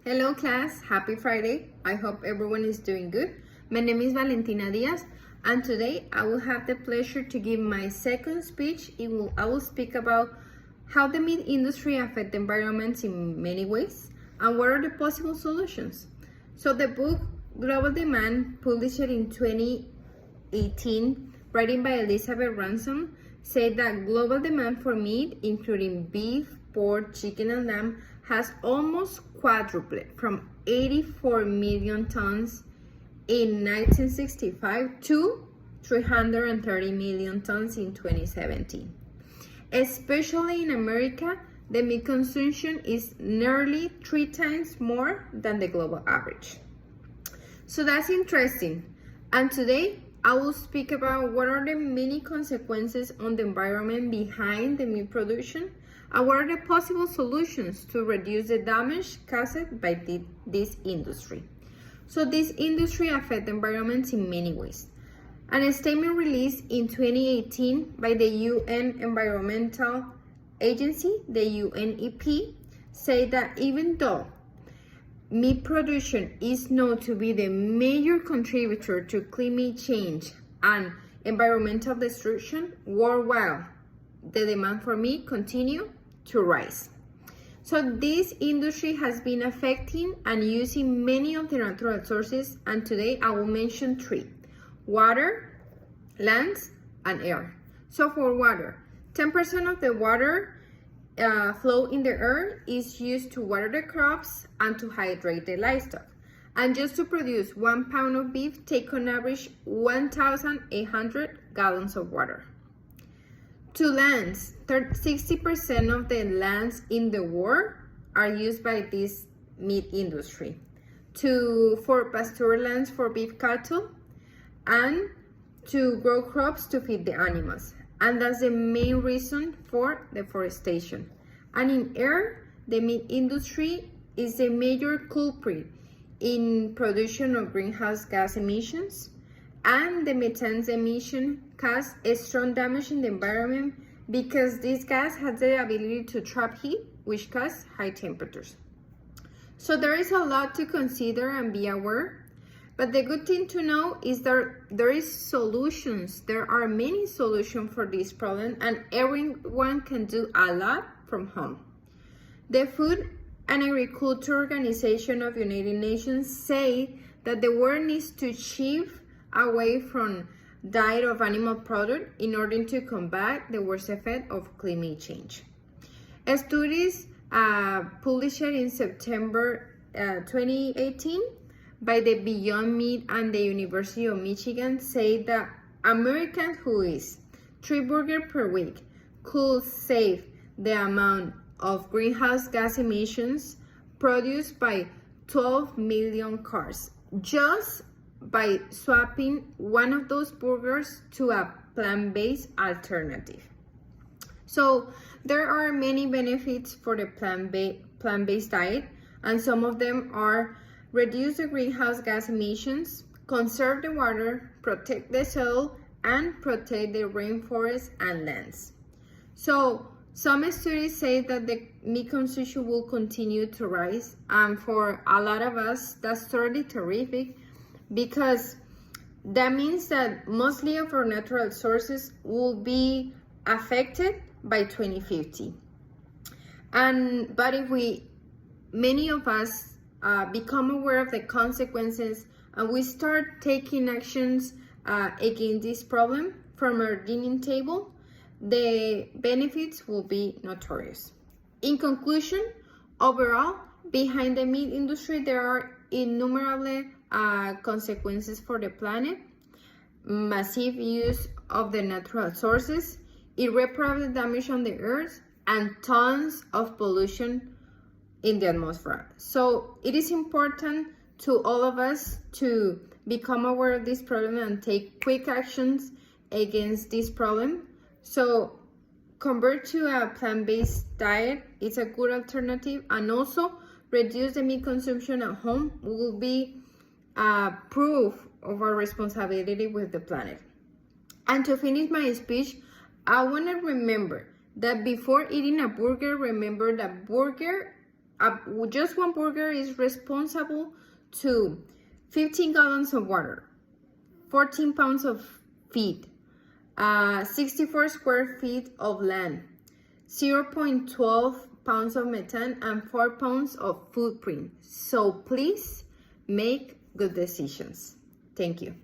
Hello class, happy Friday. I hope everyone is doing good. My name is Valentina Diaz and today I will have the pleasure to give my second speech. I will speak about how the meat industry affects the environment in many ways and what are the possible solutions. So the book Global Demand, published in 2018, written by Elizabeth Ransom, said that global demand for meat, including beef, pork, chicken, and lamb, has almost quadrupled from 84 million tons in 1965 to 330 million tons in 2017. Especially in America, the meat consumption is nearly 3 times more than the global average. So that's interesting. And today, I will speak about what are the many consequences on the environment behind the meat production and what are the possible solutions to reduce the damage caused by this industry. So this industry affects the environment in many ways. And a statement released in 2018 by the UN Environmental Agency, the UNEP, said that even though meat production is known to be the major contributor to climate change and environmental destruction worldwide, the demand for meat continues to rise. So this industry has been affecting and using many of the natural sources, and today I will mention 3: water, land, and air. So for water, 10% of the water flow in the earth is used to water the crops and to hydrate the livestock. And just to produce 1 pound of beef, take on average 1,800 gallons of water. To lands, 60% of the lands in the world are used by this meat industry. For pasture lands for beef cattle and to grow crops to feed the animals. And that's the main reason for deforestation. And in air, the meat industry is the major culprit in production of greenhouse gas emissions, and the methane emission cause a strong damage in the environment because this gas has the ability to trap heat, which causes high temperatures. So there is a lot to consider and be aware. But the good thing to know is that there is solutions. There are many solutions for this problem, and everyone can do a lot from home. The Food and Agriculture Organization of United Nations say that the world needs to shift away from diet of animal products in order to combat the worst effect of climate change. Studies published in September 2018 by the Beyond Meat and the University of Michigan say that Americans who eat 3 burgers per week could save the amount of greenhouse gas emissions produced by 12 million cars just by swapping one of those burgers to a plant-based alternative. So there are many benefits for the plant-based diet, and some of them are reduce the greenhouse gas emissions, conserve the water, protect the soil, and protect the rainforests and lands. So some studies say that the meat consumption will continue to rise, and for a lot of us, that's totally terrific because that means that mostly of our natural sources will be affected by 2050. But if many of us become aware of the consequences and we start taking actions against this problem from our dining table, the benefits will be notorious. In conclusion, overall, behind the meat industry, there are innumerable consequences for the planet: massive use of the natural sources, irreparable damage on the earth, and tons of pollution in the atmosphere. So it is important to all of us to become aware of this problem and take quick actions against this problem. So convert to a plant-based diet. It's a good alternative, and also reduce the meat consumption at home will be proof of our responsibility with the planet. And to finish my speech, I want to remember that before eating a burger, remember that burger just one burger is responsible to 15 gallons of water, 14 pounds of feed, 64 square feet of land, 0.12 pounds of methane, and 4 pounds of footprint. So please make good decisions. Thank you.